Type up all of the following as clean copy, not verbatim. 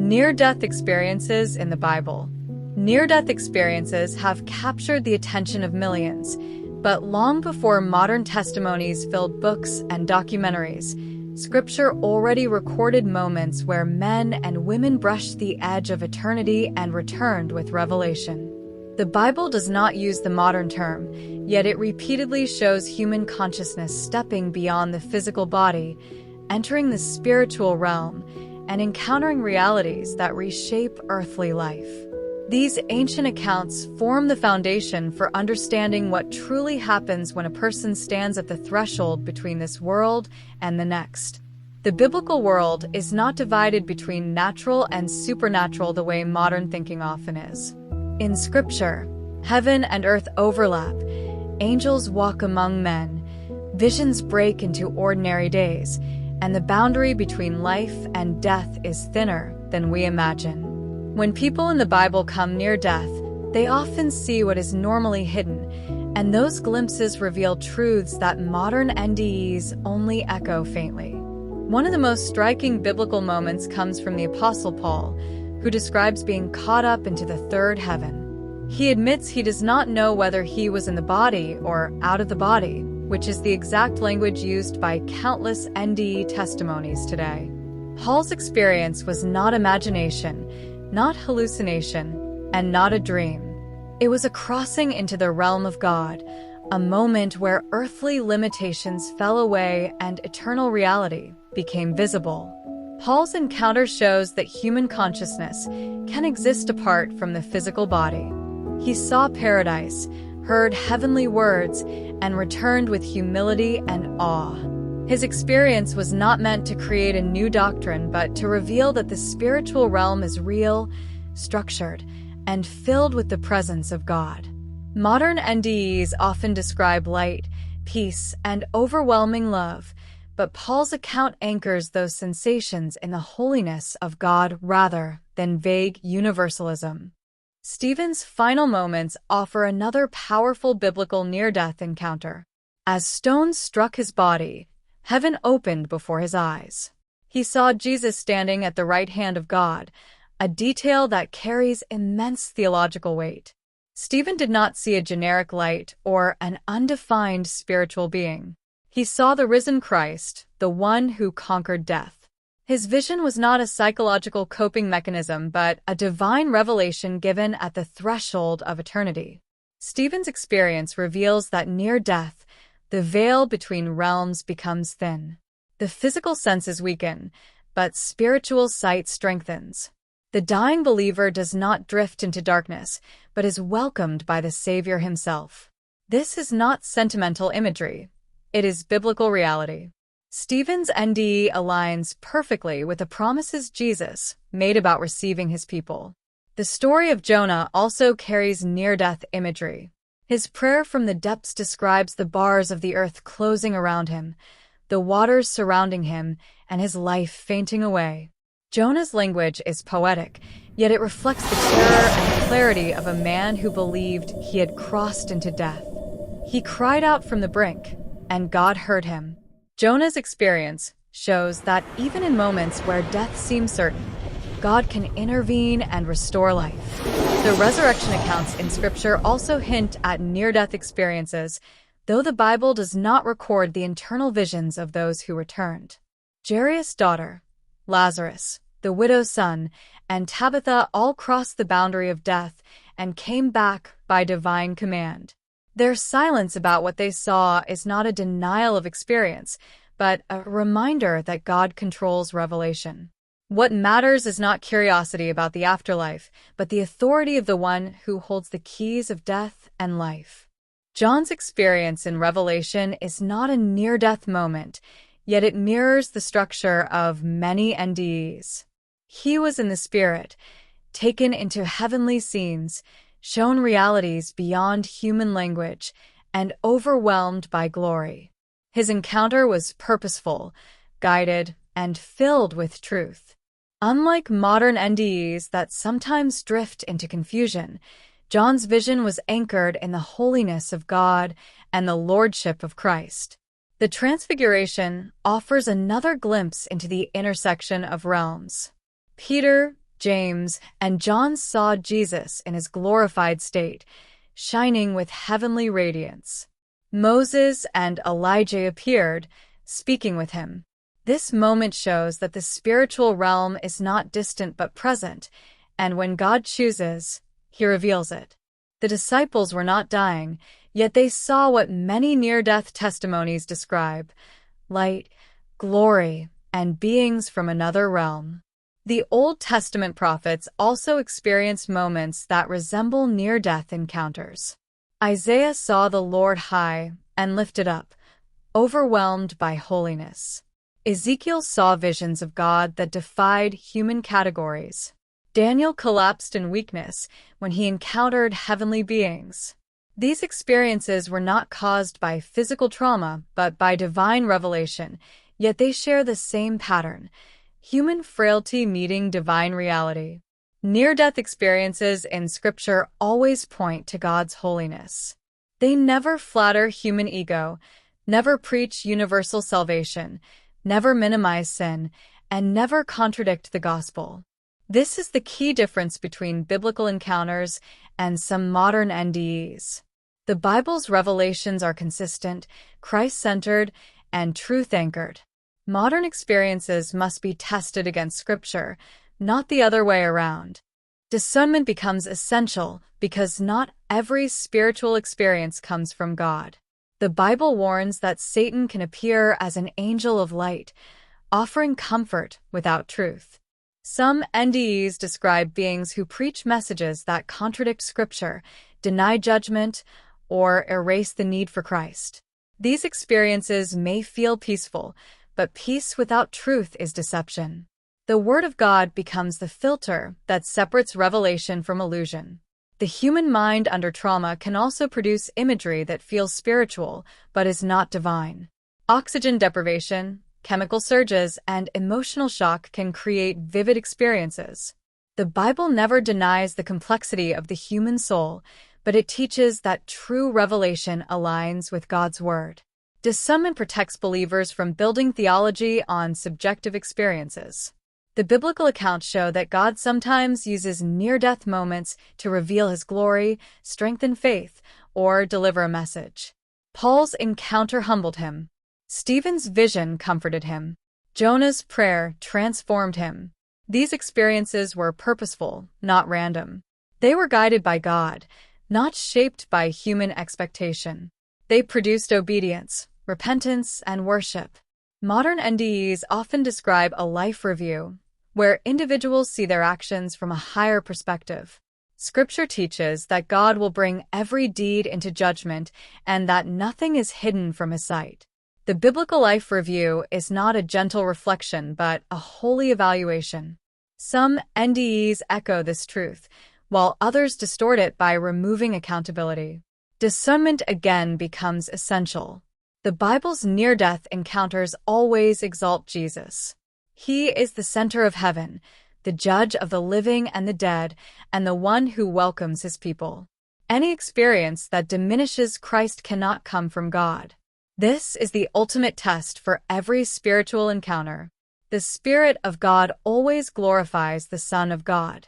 Near-death experiences in the Bible. Near-death experiences have captured the attention of millions, but long before modern testimonies filled books and documentaries, Scripture already recorded moments where men and women brushed the edge of eternity and returned with revelation. The Bible does not use the modern term, yet it repeatedly shows human consciousness stepping beyond the physical body, entering the spiritual realm, and encountering realities that reshape earthly life. These ancient accounts form the foundation for understanding what truly happens when a person stands at the threshold between this world and the next. The biblical world is not divided between natural and supernatural the way modern thinking often is. In Scripture, heaven and earth overlap, angels walk among men, visions break into ordinary days, and the boundary between life and death is thinner than we imagine. When people in the Bible come near death, they often see what is normally hidden, and those glimpses reveal truths that modern NDEs only echo faintly. One of the most striking biblical moments comes from the Apostle Paul, who describes being caught up into the third heaven. He admits he does not know whether he was in the body or out of the body, which is the exact language used by countless NDE testimonies today. Paul's experience was not imagination, not hallucination, and not a dream. It was a crossing into the realm of God, a moment where earthly limitations fell away and eternal reality became visible. Paul's encounter shows that human consciousness can exist apart from the physical body. He saw paradise, heard heavenly words, and returned with humility and awe. His experience was not meant to create a new doctrine, but to reveal that the spiritual realm is real, structured, and filled with the presence of God. Modern NDEs often describe light, peace, and overwhelming love, but Paul's account anchors those sensations in the holiness of God rather than vague universalism. Stephen's final moments offer another powerful biblical near-death encounter. As stones struck his body, heaven opened before his eyes. He saw Jesus standing at the right hand of God, a detail that carries immense theological weight. Stephen did not see a generic light or an undefined spiritual being. He saw the risen Christ, the one who conquered death. His vision was not a psychological coping mechanism, but a divine revelation given at the threshold of eternity. Stephen's experience reveals that near death, the veil between realms becomes thin. The physical senses weaken, but spiritual sight strengthens. The dying believer does not drift into darkness, but is welcomed by the Savior himself. This is not sentimental imagery. It is biblical reality. Stephen's NDE aligns perfectly with the promises Jesus made about receiving his people. The story of Jonah also carries near-death imagery. His prayer from the depths describes the bars of the earth closing around him, the waters surrounding him, and his life fainting away. Jonah's language is poetic, yet it reflects the terror and clarity of a man who believed he had crossed into death. He cried out from the brink, and God heard him. Jonah's experience shows that even in moments where death seems certain, God can intervene and restore life. The resurrection accounts in Scripture also hint at near-death experiences, though the Bible does not record the internal visions of those who returned. Jairus' daughter, Lazarus, the widow's son, and Tabitha all crossed the boundary of death and came back by divine command. Their silence about what they saw is not a denial of experience, but a reminder that God controls revelation. What matters is not curiosity about the afterlife, but the authority of the one who holds the keys of death and life. John's experience in Revelation is not a near-death moment, yet it mirrors the structure of many NDEs. He was in the Spirit, taken into heavenly scenes, shown realities beyond human language, and overwhelmed by glory. His encounter was purposeful, guided, and filled with truth. Unlike modern NDEs that sometimes drift into confusion, John's vision was anchored in the holiness of God and the lordship of Christ. The Transfiguration offers another glimpse into the intersection of realms. Peter, James, and John saw Jesus in his glorified state, shining with heavenly radiance. Moses and Elijah appeared, speaking with him. This moment shows that the spiritual realm is not distant but present, and when God chooses, he reveals it. The disciples were not dying, yet they saw what many near-death testimonies describe: light, glory, and beings from another realm. The Old Testament prophets also experienced moments that resemble near-death encounters. Isaiah saw the Lord high and lifted up, overwhelmed by holiness. Ezekiel saw visions of God that defied human categories. Daniel collapsed in weakness when he encountered heavenly beings. These experiences were not caused by physical trauma, but by divine revelation, yet they share the same pattern: human frailty meeting divine reality. Near-death experiences in Scripture always point to God's holiness. They never flatter human ego, never preach universal salvation, never minimize sin, and never contradict the gospel. This is the key difference between biblical encounters and some modern NDEs. The Bible's revelations are consistent, Christ-centered, and truth-anchored. Modern experiences must be tested against Scripture, not the other way around. Discernment becomes essential because not every spiritual experience comes from God. The Bible warns that Satan can appear as an angel of light, offering comfort without truth. Some NDEs describe beings who preach messages that contradict Scripture, deny judgment, or erase the need for Christ. These experiences may feel peaceful, but peace without truth is deception. The Word of God becomes the filter that separates revelation from illusion. The human mind under trauma can also produce imagery that feels spiritual but is not divine. Oxygen deprivation, chemical surges, and emotional shock can create vivid experiences. The Bible never denies the complexity of the human soul, but it teaches that true revelation aligns with God's Word. Discernment protects believers from building theology on subjective experiences. The biblical accounts show that God sometimes uses near-death moments to reveal His glory, strengthen faith, or deliver a message. Paul's encounter humbled him. Stephen's vision comforted him. Jonah's prayer transformed him. These experiences were purposeful, not random. They were guided by God, not shaped by human expectation. They produced obedience, repentance, and worship. Modern NDEs often describe a life review, where individuals see their actions from a higher perspective. Scripture teaches that God will bring every deed into judgment and that nothing is hidden from His sight. The biblical life review is not a gentle reflection but a holy evaluation. Some NDEs echo this truth, while others distort it by removing accountability. Discernment again becomes essential. The Bible's near-death encounters always exalt Jesus. He is the center of heaven, the judge of the living and the dead, and the one who welcomes His people. Any experience that diminishes Christ cannot come from God. This is the ultimate test for every spiritual encounter. The Spirit of God always glorifies the Son of God.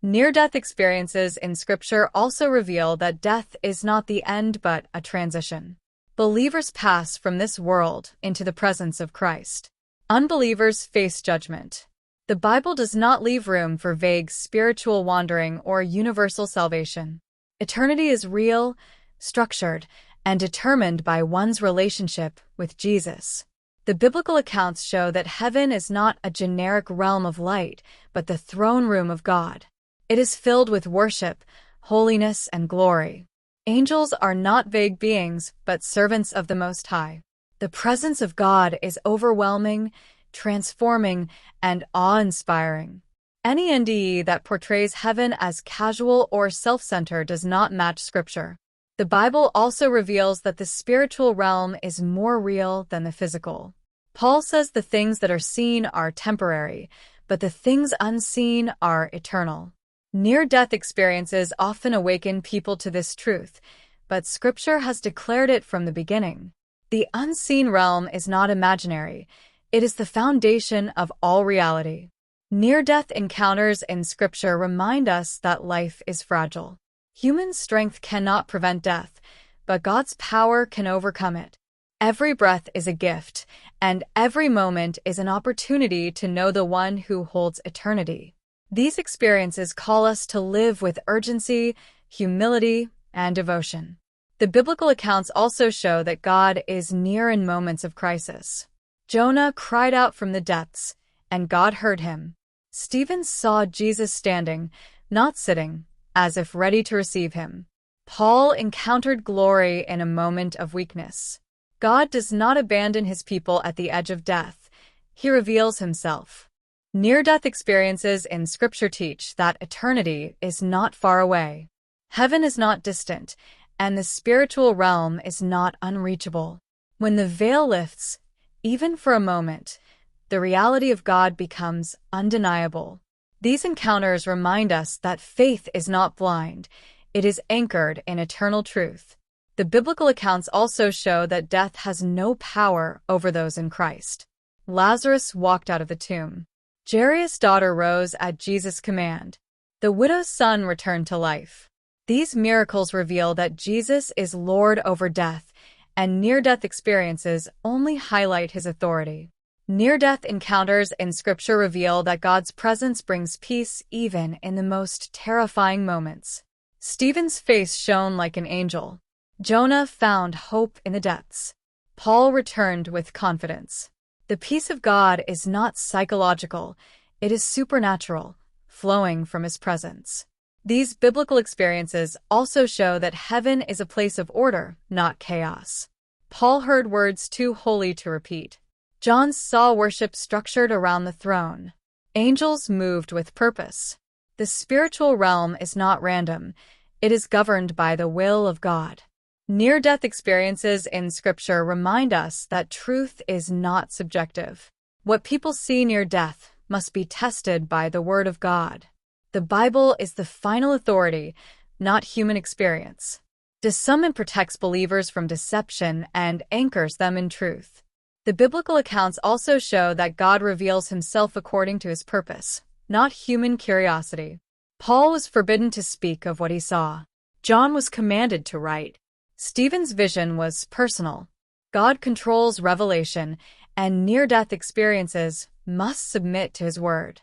Near-death experiences in Scripture also reveal that death is not the end but a transition. Believers pass from this world into the presence of Christ. Unbelievers face judgment. The Bible does not leave room for vague spiritual wandering or universal salvation. Eternity is real, structured, and determined by one's relationship with Jesus. The biblical accounts show that heaven is not a generic realm of light, but the throne room of God. It is filled with worship, holiness, and glory. Angels are not vague beings, but servants of the Most High. The presence of God is overwhelming, transforming, and awe-inspiring. Any NDE that portrays heaven as casual or self-centered does not match Scripture. The Bible also reveals that the spiritual realm is more real than the physical. Paul says the things that are seen are temporary, but the things unseen are eternal. Near-death experiences often awaken people to this truth, but Scripture has declared it from the beginning. The unseen realm is not imaginary. It is the foundation of all reality. Near-death encounters in Scripture remind us that life is fragile. Human strength cannot prevent death, but God's power can overcome it. Every breath is a gift, and every moment is an opportunity to know the one who holds eternity. These experiences call us to live with urgency, humility, and devotion. The biblical accounts also show that God is near in moments of crisis. Jonah cried out from the depths, and God heard him. Stephen saw Jesus standing, not sitting, as if ready to receive him. Paul encountered glory in a moment of weakness. God does not abandon his people at the edge of death. He reveals himself. Near-death experiences in Scripture teach that eternity is not far away. Heaven is not distant, and the spiritual realm is not unreachable. When the veil lifts, even for a moment, the reality of God becomes undeniable. These encounters remind us that faith is not blind. It is anchored in eternal truth. The biblical accounts also show that death has no power over those in Christ. Lazarus walked out of the tomb. Jairus' daughter rose at Jesus' command. The widow's son returned to life. These miracles reveal that Jesus is Lord over death, and near-death experiences only highlight his authority. Near-death encounters in Scripture reveal that God's presence brings peace even in the most terrifying moments. Stephen's face shone like an angel. Jonah found hope in the depths. Paul returned with confidence. The peace of God is not psychological, it is supernatural, flowing from his presence. These biblical experiences also show that heaven is a place of order, not chaos. Paul heard words too holy to repeat. John saw worship structured around the throne. Angels moved with purpose. The spiritual realm is not random. It is governed by the will of God. Near-death experiences in Scripture remind us that truth is not subjective. What people see near death must be tested by the Word of God. The Bible is the final authority, not human experience. Discernment protects believers from deception and anchors them in truth. The biblical accounts also show that God reveals himself according to his purpose, not human curiosity. Paul was forbidden to speak of what he saw. John was commanded to write. Stephen's vision was personal. God controls revelation, and near-death experiences must submit to his word.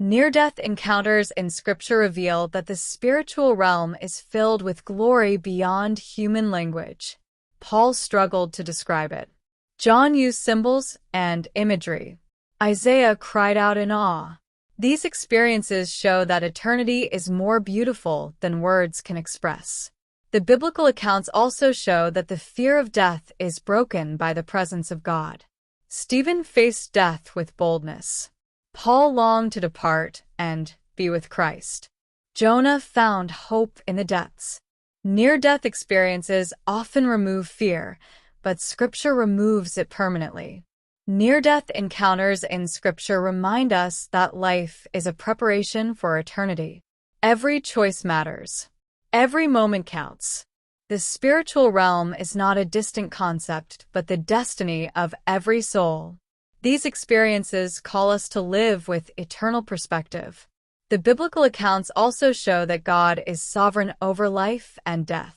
Near-death encounters in Scripture reveal that the spiritual realm is filled with glory beyond human language. Paul struggled to describe it. John used symbols and imagery. Isaiah cried out in awe. These experiences show that eternity is more beautiful than words can express. The biblical accounts also show that the fear of death is broken by the presence of God. Stephen faced death with boldness. Paul longed to depart and be with Christ. Jonah found hope in the depths. Near-death experiences often remove fear, but Scripture removes it permanently. Near-death encounters in Scripture remind us that life is a preparation for eternity. Every choice matters. Every moment counts. The spiritual realm is not a distant concept, but the destiny of every soul. These experiences call us to live with eternal perspective. The biblical accounts also show that God is sovereign over life and death.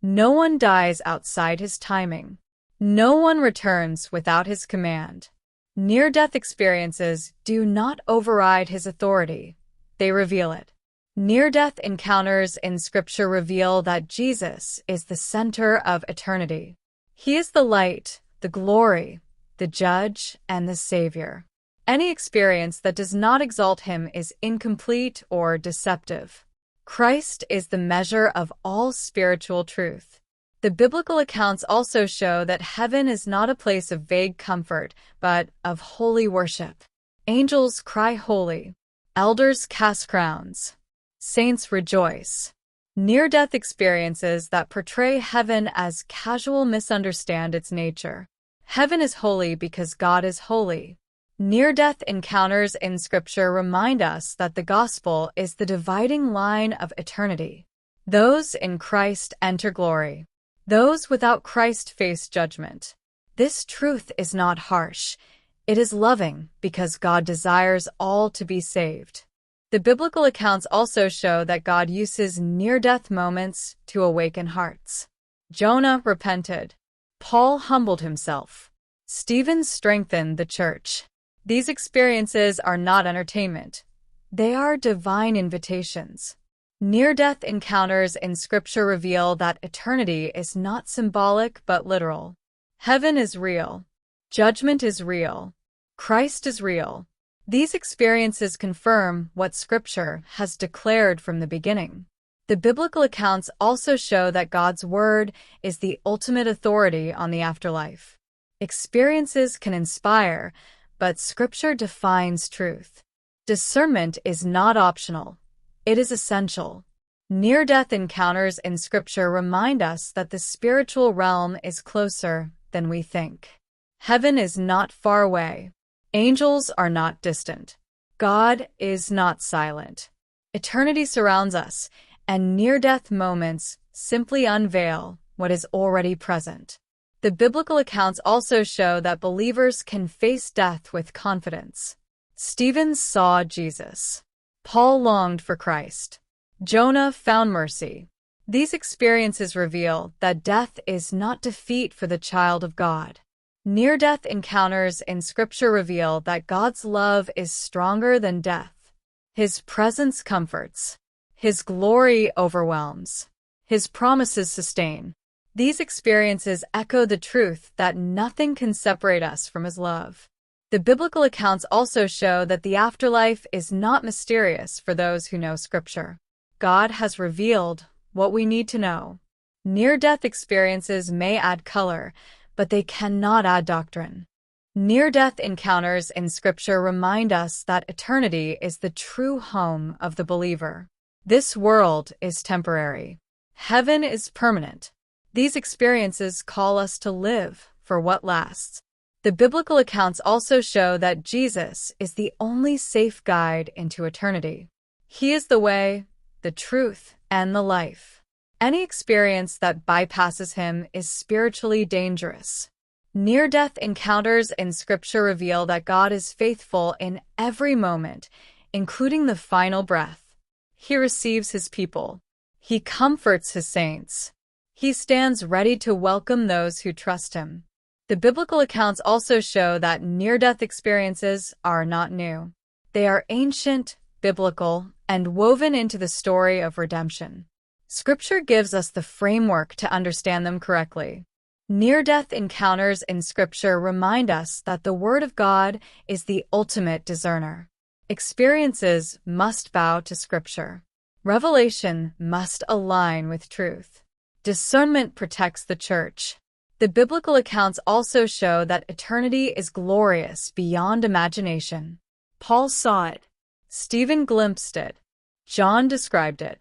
No one dies outside his timing. No one returns without his command. Near-death experiences do not override his authority. They reveal it. Near-death encounters in Scripture reveal that Jesus is the center of eternity. He is the light, the glory, the judge, and the Savior. Any experience that does not exalt him is incomplete or deceptive. Christ is the measure of all spiritual truth. The biblical accounts also show that heaven is not a place of vague comfort, but of holy worship. Angels cry holy. Elders cast crowns. Saints rejoice. Near-death experiences that portray heaven as casual misunderstand its nature. Heaven is holy because God is holy. Near-death encounters in Scripture remind us that the gospel is the dividing line of eternity. Those in Christ enter glory. Those without Christ face judgment. This truth is not harsh. It is loving because God desires all to be saved. The biblical accounts also show that God uses near-death moments to awaken hearts. Jonah repented. Paul humbled himself. Stephen strengthened the church. These experiences are not entertainment. They are divine invitations. Near-death encounters in Scripture reveal that eternity is not symbolic but literal. Heaven is real. Judgment is real. Christ is real. These experiences confirm what Scripture has declared from the beginning. The biblical accounts also show that God's Word is the ultimate authority on the afterlife. Experiences can inspire, but Scripture defines truth. Discernment is not optional. It is essential. Near-death encounters in Scripture remind us that the spiritual realm is closer than we think. Heaven is not far away. Angels are not distant. God is not silent. Eternity surrounds us, and near-death moments simply unveil what is already present. The biblical accounts also show that believers can face death with confidence. Stephen saw Jesus. Paul longed for Christ. Jonah found mercy. These experiences reveal that death is not defeat for the child of God. Near-death encounters in Scripture reveal that God's love is stronger than death. His presence comforts. His glory overwhelms. His promises sustain. These experiences echo the truth that nothing can separate us from His love. The biblical accounts also show that the afterlife is not mysterious for those who know Scripture. God has revealed what we need to know. Near-death experiences may add color, but they cannot add doctrine. Near-death encounters in Scripture remind us that eternity is the true home of the believer. This world is temporary. Heaven is permanent. These experiences call us to live for what lasts. The biblical accounts also show that Jesus is the only safe guide into eternity. He is the way, the truth, and the life. Any experience that bypasses Him is spiritually dangerous. Near-death encounters in Scripture reveal that God is faithful in every moment, including the final breath. He receives His people. He comforts His saints. He stands ready to welcome those who trust Him. The biblical accounts also show that near-death experiences are not new. They are ancient, biblical, and woven into the story of redemption. Scripture gives us the framework to understand them correctly. Near-death encounters in Scripture remind us that the Word of God is the ultimate discerner. Experiences must bow to Scripture. Revelation must align with truth. Discernment protects the church. The biblical accounts also show that eternity is glorious beyond imagination. Paul saw it. Stephen glimpsed it. John described it.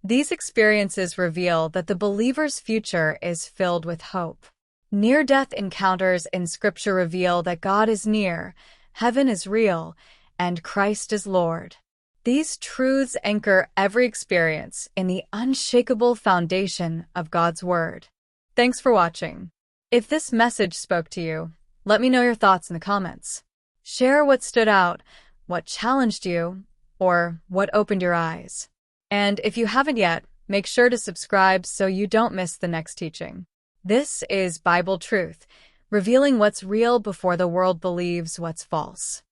These experiences reveal that the believer's future is filled with hope. Near-death encounters in Scripture reveal that God is near, heaven is real, and Christ is Lord. These truths anchor every experience in the unshakable foundation of God's Word. Thanks for watching. If this message spoke to you, let me know your thoughts in the comments. Share what stood out, what challenged you, or what opened your eyes. And if you haven't yet, make sure to subscribe so you don't miss the next teaching. This is Bible Truth, revealing what's real before the world believes what's false.